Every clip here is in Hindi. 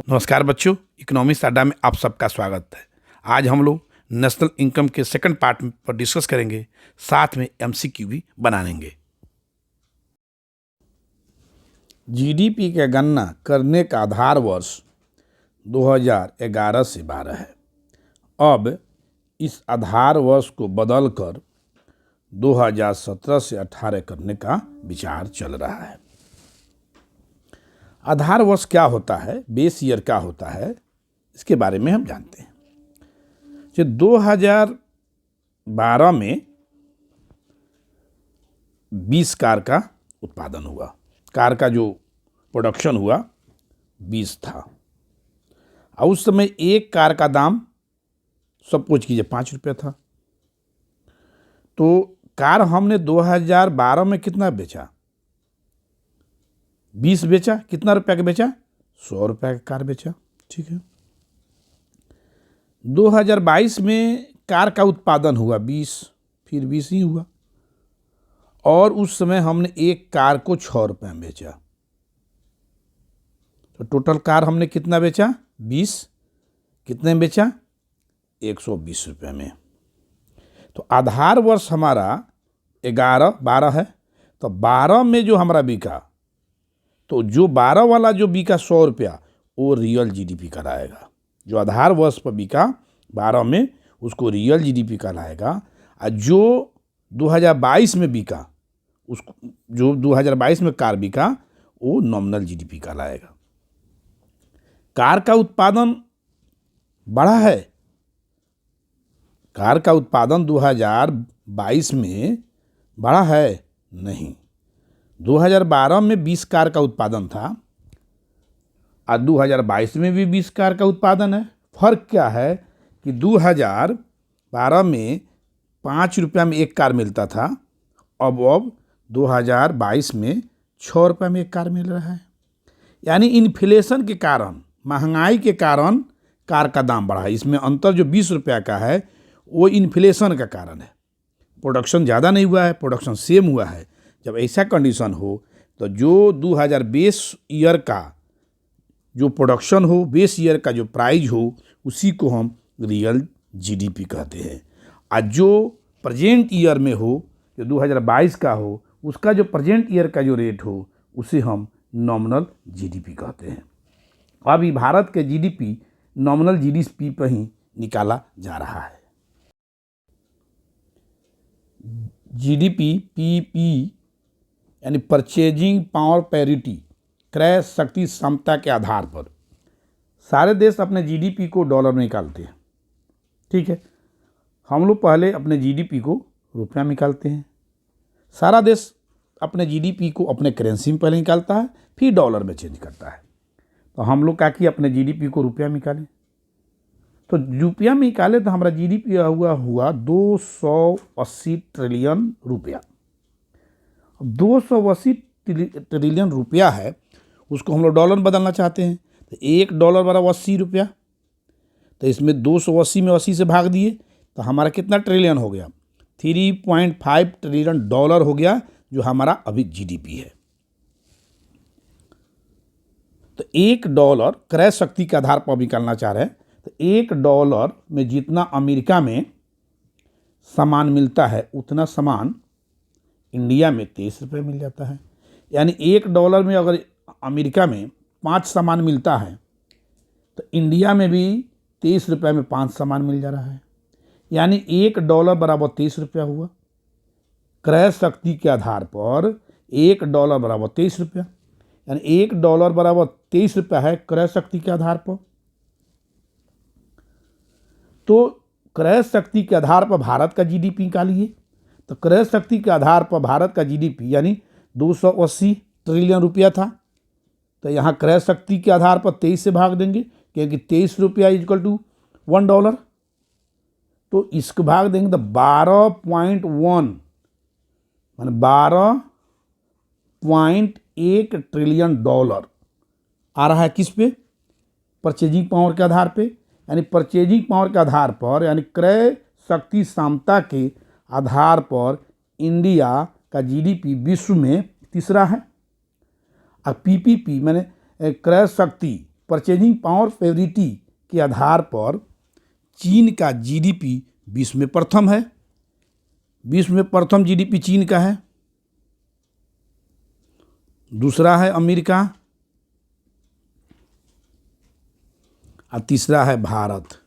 नमस्कार बच्चों, इकोनॉमिक्स अड्डा में आप सबका स्वागत है। आज हम लोग नेशनल इनकम के सेकंड पार्ट पर डिस्कस करेंगे, साथ में एमसीक्यू भी बनाएंगे। जीडीपी की गणना करने का आधार वर्ष 2011 से 12 है। अब इस आधार वर्ष को बदलकर 2017 से 18 करने का विचार चल रहा है। आधार वर्ष क्या होता है, बेस ईयर क्या होता है, इसके बारे में हम जानते हैं। जो 2012 में 20 कार का उत्पादन हुआ, कार का जो प्रोडक्शन हुआ 20 था, और उस समय एक कार का दाम सब कुछ कीजिए 5 रुपये था। तो कार हमने 2012 में कितना बेचा? 20 बेचा। कितना रुपया का बेचा? 100 रुपया का कार बेचा। ठीक है। 2022 में कार का उत्पादन हुआ 20, फिर 20 ही हुआ, और उस समय हमने एक कार को 6 रुपये में बेचा। तो टोटल कार हमने कितना बेचा? 20। कितने में बेचा? 120 रुपये में। तो आधार वर्ष हमारा 11-12 है। तो 12 में जो हमारा बिका, तो जो 12 वाला जो बिका 100 रुपया, वो रियल जीडीपी कहलाएगा। जो आधार वर्ष पर बिका 12 में, उसको रियल जीडीपी कहलाएगा। और जो 2022 में बिका, उसको जो 2022 में कार बिका, वो नॉमिनल जीडीपी कहलाएगा। कार का उत्पादन बढ़ा है। कार का उत्पादन 2022 में बढ़ा है? नहीं। 2012 में 20 कार का उत्पादन था, और 2022 में भी 20 कार का उत्पादन है। फर्क क्या है कि 2012 में 5 रुपया में एक कार मिलता था, अब 2022 में 6 रुपये में एक कार मिल रहा है। यानी इन्फ्लेशन के कारण, महंगाई के कारण कार का दाम बढ़ा है। इसमें अंतर जो 20 रुपया का है, वो इन्फ्लेशन का कारण है। प्रोडक्शन ज़्यादा नहीं हुआ है, प्रोडक्शन सेम हुआ है। जब ऐसा कंडीशन हो, तो जो 2020 ईयर का जो प्रोडक्शन हो, बेस ईयर का जो प्राइस हो, उसी को हम रियल जीडीपी कहते हैं। और जो प्रेजेंट ईयर में हो, जो 2022 का हो, उसका जो प्रेजेंट ईयर का जो रेट हो, उसे हम नॉमिनल जीडीपी कहते हैं। अभी भारत के जीडीपी नॉमिनल जीडीपी पर ही निकाला जा रहा है। जीडीपी पीपी यानी परचेजिंग पावर पैरिटी, क्रय शक्ति क्षमता के आधार पर सारे देश अपने जीडीपी को डॉलर में निकालते हैं। ठीक है। हम लोग पहले अपने जीडीपी को रुपया में निकालते हैं। सारा देश अपने जीडीपी को अपने करेंसी में पहले निकालता है, फिर डॉलर में चेंज करता है। तो हम लोग क्या किए, अपने जीडीपी को रुपया में निकालें। तो रुपया में निकाले तो हमारा जीडीपी हुआ 280 ट्रिलियन रुपया। 280 ट्रिलियन रुपया है, उसको हम लोग डॉलर में बदलना चाहते हैं। तो $1 बराबर 80 रुपया। तो इसमें 280 में 80 से भाग दिए, तो हमारा कितना ट्रिलियन हो गया? 3.5 ट्रिलियन डॉलर हो गया, जो हमारा अभी जीडीपी है। तो $1 क्रय शक्ति के आधार पर निकालना चाह रहे हैं। तो $1 में जितना अमेरिका में सामान मिलता है, उतना सामान इंडिया में 23 रुपये मिल जाता है। यानी $1 में अगर अमेरिका में 5 सामान मिलता है, तो इंडिया में भी 23 रुपये में 5 सामान मिल जा रहा है। यानी $1 बराबर 23 रुपया हुआ। क्रय शक्ति के आधार पर $1 बराबर 23 रुपया, यानी $1 बराबर 23 रुपया है क्रय शक्ति के आधार पर। तो क्रय शक्ति के आधार पर भारत का जीडीपी निकालिए। तो क्रय शक्ति के आधार पर भारत का जीडीपी यानी 280 ट्रिलियन रुपया था। तो यहाँ क्रय शक्ति के आधार पर 23 से भाग देंगे, क्योंकि 23 रुपया इक्वल टू $1। तो इसको भाग देंगे तो 12.1 मान 12.1 ट्रिलियन डॉलर आ रहा है। किस पे? परचेजिंग पावर के आधार पे। यानी परचेजिंग पावर के आधार पर, यानी क्रय शक्ति क्षमता के आधार पर इंडिया का जीडीपी विश्व में तीसरा है। और पीपीपी माने क्रय शक्ति परचेजिंग पावर फेवरिटी के आधार पर चीन का जीडीपी विश्व में प्रथम है। विश्व में प्रथम जीडीपी चीन का है, दूसरा है अमेरिका और तीसरा है भारत।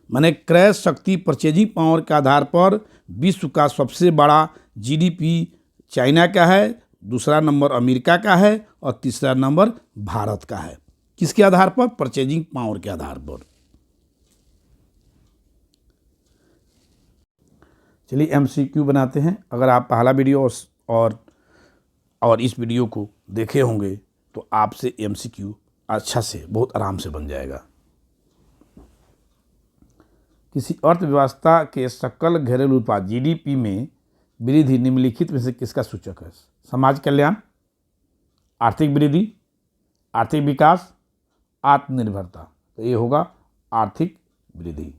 माने क्रय शक्ति परचेजिंग पावर के आधार पर विश्व का सबसे बड़ा जीडीपी चाइना का है, दूसरा नंबर अमेरिका का है और तीसरा नंबर भारत का है। किसके आधार पर? परचेजिंग पावर के आधार पर। चलिए एमसीक्यू बनाते हैं। अगर आप पहला वीडियो और इस वीडियो को देखे होंगे तो आपसे एमसीक्यू अच्छा से बहुत आराम से बन जाएगा। किसी अर्थव्यवस्था के सकल घरेलू उत्पाद जीडीपी में वृद्धि निम्नलिखित में से किसका सूचक है? समाज कल्याण, आर्थिक वृद्धि, आर्थिक विकास, आत्मनिर्भरता। तो ये होगा आर्थिक वृद्धि।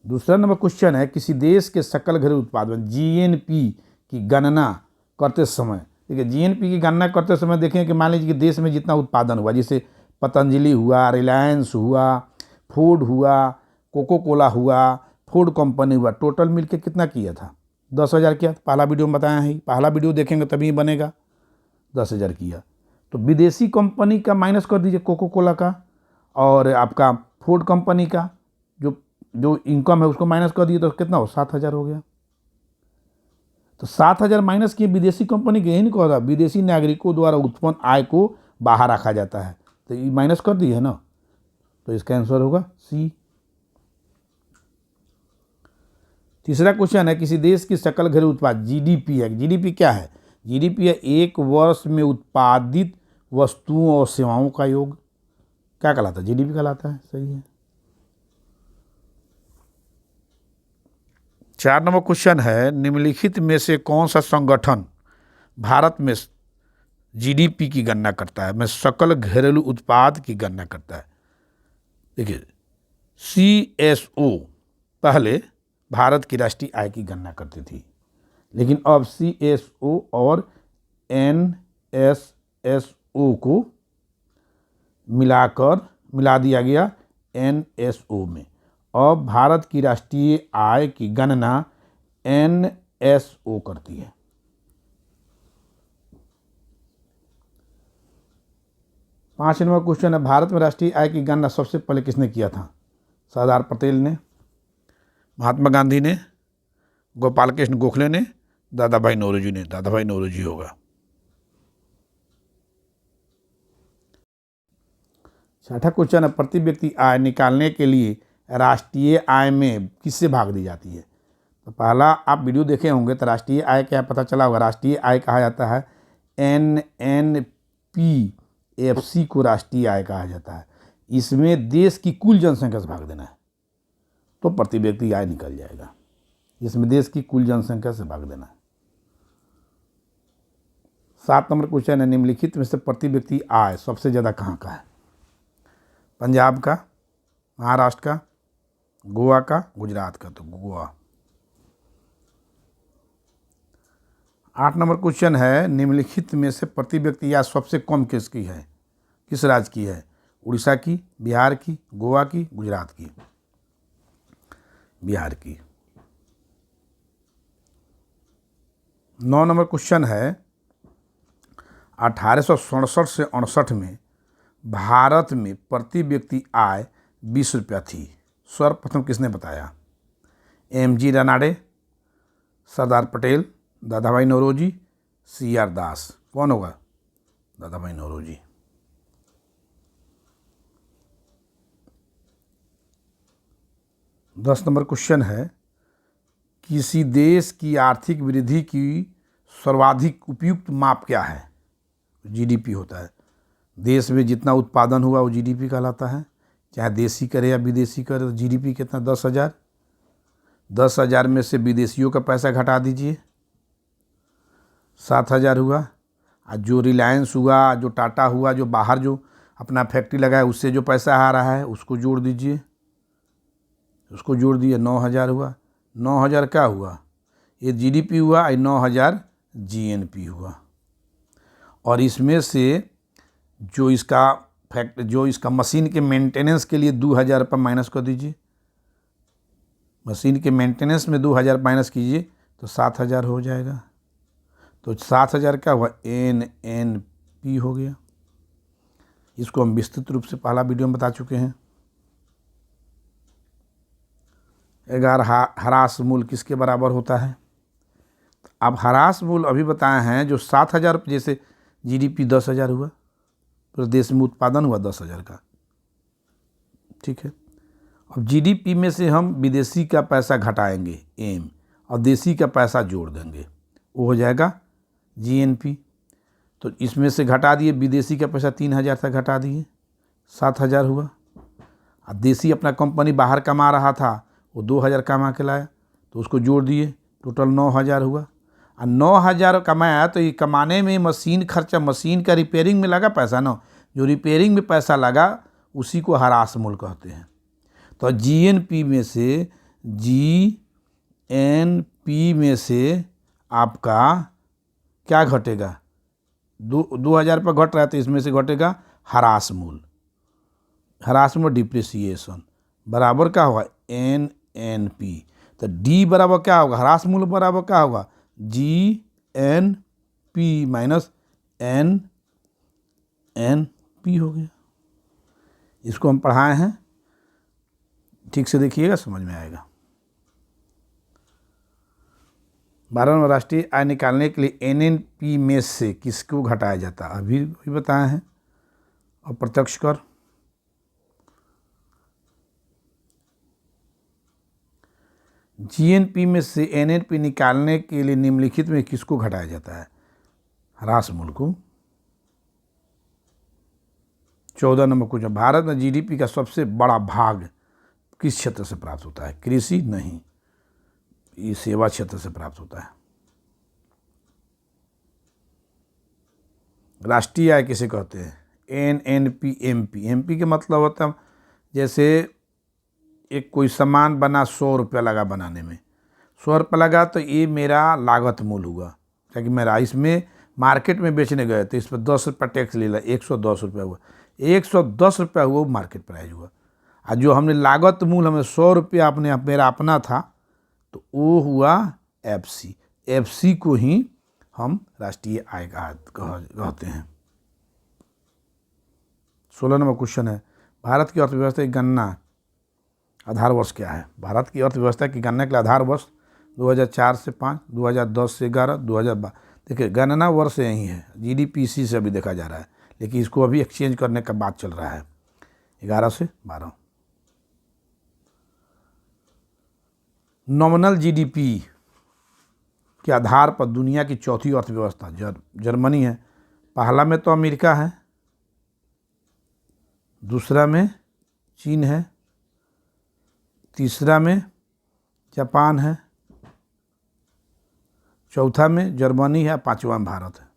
दूसरा नंबर क्वेश्चन है, किसी देश के सकल घरेलू उत्पाद में जीएनपी की गणना करते समय, देखिए जीएनपी की गणना करते समय देखें कि मान लीजिए कि देश में जितना उत्पादन हुआ, जैसे पतंजलि हुआ, रिलायंस हुआ, फूड हुआ, कोको कोला हुआ, फूड कंपनी हुआ, टोटल मिलके कितना किया था? 10,000 किया। पहला वीडियो में बताया है, पहला वीडियो देखेंगे तभी बनेगा। 10,000 किया। तो विदेशी कंपनी का माइनस कर दीजिए, कोको कोला का और आपका फूड कंपनी का जो इनकम है उसको माइनस कर दिए तो कितना हो? 7,000 हो गया। तो 7,000 माइनस किए विदेशी कंपनी के, यही नहीं कह रहा, विदेशी नागरिकों द्वारा उत्पन्न आय को बाहर रखा जाता है, तो ये माइनस कर दी है ना, तो इसका आंसर होगा सी। तीसरा क्वेश्चन है, किसी देश की सकल घरेलू उत्पाद जीडीपी है। जीडीपी क्या है? जीडीपी है एक वर्ष में उत्पादित वस्तुओं और सेवाओं का योग। क्या कहलाता है? जीडीपी कहलाता है। सही है। 4 नंबर क्वेश्चन है, निम्नलिखित में से कौन सा संगठन भारत में जीडीपी की गणना करता है, में सकल घरेलू उत्पाद की गणना करता है? देखिए सीएसओ पहले भारत की राष्ट्रीय आय की गणना करती थी, लेकिन अब सीएसओ और एनएसएसओ को मिला दिया गया एनएसओ में। अब भारत की राष्ट्रीय आय की गणना एनएसओ करती है। पाँच नंबर क्वेश्चन है, भारत में राष्ट्रीय आय की गणना सबसे पहले किसने किया था? सरदार पटेल ने, महात्मा गांधी ने, गोपाल कृष्ण गोखले ने, दादा भाई नौरोजी ने। दादा भाई नौरोजी होगा। छठा क्वेश्चन है, प्रति व्यक्ति आय निकालने के लिए राष्ट्रीय आय में किससे भाग दी जाती है? तो पहला आप वीडियो देखे होंगे तो राष्ट्रीय आय क्या पता चला होगा। राष्ट्रीय आय कहा जाता है एनएनपीएफसी को राष्ट्रीय आय कहा जाता है। इसमें देश की कुल जनसंख्या से भाग देना है तो प्रति व्यक्ति आय निकल जाएगा। इसमें देश की कुल जनसंख्या से भाग देना है। 7 नंबर क्वेश्चन है, निम्नलिखित में से प्रति व्यक्ति आय सबसे ज़्यादा कहाँ का है? पंजाब का, महाराष्ट्र का, गोवा का, गुजरात का। तो गोवा। 8 नंबर क्वेश्चन है, निम्नलिखित में से प्रति व्यक्ति आय सबसे कम किसकी है? किस राज्य की है? उड़ीसा की, बिहार की, गोवा की, गुजरात की? बिहार की। 9 नंबर क्वेश्चन है, 1867 से 68 में भारत में प्रति व्यक्ति आय 20 रुपया थी। सर्वप्रथम किसने बताया? एमजी रानाडे, सरदार पटेल, दादा भाई नौरोजी, सीआर दास। कौन होगा? दादा भाई नौरोजी। 10 नंबर क्वेश्चन है, किसी देश की आर्थिक वृद्धि की सर्वाधिक उपयुक्त माप क्या है? जीडीपी होता है। देश में जितना उत्पादन हुआ वो जीडीपी कहलाता है, चाहे देशी करे या विदेशी करे। तो जीडीपी कितना? 10,000। 10,000 में से विदेशियों का पैसा घटा दीजिए, 7,000 हुआ। और जो रिलायंस हुआ, जो टाटा हुआ, जो बाहर जो अपना फैक्ट्री लगाया उससे जो पैसा आ रहा है उसको जोड़ दीजिए, उसको जोड़ दिए, 9,000 हुआ। 9,000 क्या हुआ? ये जीडीपी हुआ, 9,000 जीएनपी हुआ। और इसमें से जो इसका मशीन के मेंटेनेंस के लिए 2,000 रुपये माइनस कर दीजिए। मशीन के मेंटेनेंस में 2,000 माइनस कीजिए तो 7,000 हो जाएगा। तो 7,000 क्या हुआ, NNP हो गया। इसको हम विस्तृत रूप से पहला वीडियो में बता चुके हैं। अगर ह्रास मूल्य किसके बराबर होता है। अब ह्रास मूल्य अभी बताए हैं जो 7,000, जैसे GDP 10,000 हुआ, पूरे देश में उत्पादन हुआ 10,000 का, ठीक है। अब GDP में से हम विदेशी का पैसा घटाएंगे M, और देशी का पैसा जोड़ देंगे, वो हो जाएगा GNP। तो इसमें से घटा दिए, विदेशी का पैसा 3,000 तक घटा दिए, 7,000 हुआ। और देशी अपना कंपनी बाहर कमा रहा था, वो 2,000 कमा के लाया, तो उसको जोड़ दिए, टोटल 9,000 हुआ। और 9,000 कमाया तो ये कमाने में मशीन खर्चा, मशीन का रिपेयरिंग में लगा पैसा ना, जो रिपेयरिंग में पैसा लगा उसी को ह्रास मूल्य कहते हैं। तो GNP में से, GNP में से आपका क्या घटेगा, 2,000 रुपये घट रहा है, तो इसमें से घटेगा ह्रास मूल्य। ह्रास मूल्य डिप्रिसिएशन बराबर क्या होगा, NNP। तो D बराबर क्या होगा, ह्रास मूल्य बराबर क्या होगा, GNP माइनस NNP हो गया। इसको हम पढ़ाए हैं, ठीक से देखिएगा, समझ में आएगा। 12वां राष्ट्रीय आय निकालने के लिए NNP में से किसको घटाया जाता है, अभी बताए हैं। और प्रत्यक्ष कर, GNP में से NNP निकालने के लिए निम्नलिखित में किसको घटाया जाता है, ह्रास मूल्य को। 14 नंबर क्वेश्चन, भारत में GDP का सबसे बड़ा भाग किस क्षेत्र से प्राप्त होता है, कृषि नहीं, ये सेवा क्षेत्र से प्राप्त होता है। राष्ट्रीय आय किसे कहते हैं, NNP MP। MP के मतलब होता है, जैसे एक कोई सामान बना, 100 रुपया लगा बनाने में, 100 रुपया लगा, तो ये मेरा लागत मूल्य हुआ, क्योंकि मेरा इसमें मार्केट में बेचने गए तो इस पर 10 रुपया टैक्स ले ला, 110 रुपया हुआ, 110 रुपया हुआ, वो मार्केट प्राइस हुआ। और जो हमने लागत मूल्य हमें 100 रुपया मेरा अपना था, तो वो हुआ FC। FC को ही हम राष्ट्रीय आय कहते हैं। 16 नंबर क्वेश्चन है, भारत की अर्थव्यवस्था की गणना आधार वर्ष क्या है। भारत की अर्थव्यवस्था की गणना के लिए आधार वर्ष 2004 से 5, 2010 से 11, 2012। देखिए गणना वर्ष यही है, GDP इसी से अभी देखा जा रहा है, लेकिन इसको अभी एक्सचेंज करने का बात चल रहा है, 11 से 12। नॉमिनल GDP के आधार पर दुनिया की चौथी अर्थव्यवस्था जर्मनी है। पहला में तो अमेरिका है, दूसरा में चीन है, तीसरा में जापान है, चौथा में जर्मनी है, पांचवा में भारत है।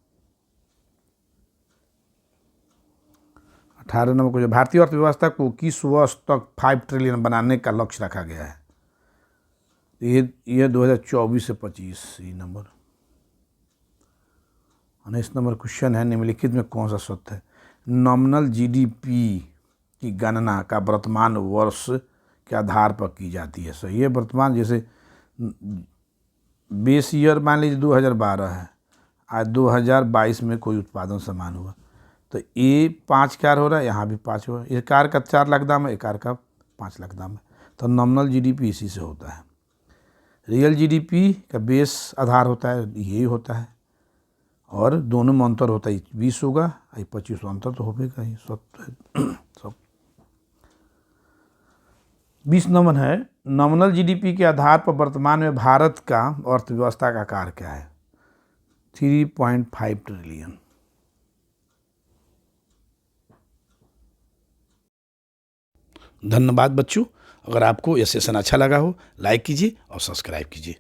18 नंबर को, भारतीय अर्थव्यवस्था को किस वर्ष तक 5 ट्रिलियन बनाने का लक्ष्य रखा गया है। ये 2024 से 25 नंबर। 19 नंबर क्वेश्चन है, निम्नलिखित में कौन सा सत्य है। नॉमिनल GDP की गणना का वर्तमान वर्ष के आधार पर की जाती है। सही है, वर्तमान, जैसे बेस ईयर मान लीजिए 2012 है, आज 2022 में कोई उत्पादन समान हुआ, तो ये 5 कार हो रहा है, यहाँ भी 5 हुआ। एक कार का 4 लाख दाम है, एक कार का 5 लाख दाम है, तो नॉमिनल GDP इसी से होता है। रियल GDP का बेस आधार होता है, यही होता है, और दोनों में अंतर होता है, 20 होगा, 25 अंतर तो होगा ही, सब 20 नंबर है। नॉमिनल GDP के आधार पर वर्तमान में भारत का अर्थव्यवस्था का आकार क्या है, 3.5 ट्रिलियन। धन्यवाद बच्चों। अगर आपको यह सेशन अच्छा लगा हो, लाइक कीजिए और सब्सक्राइब कीजिए।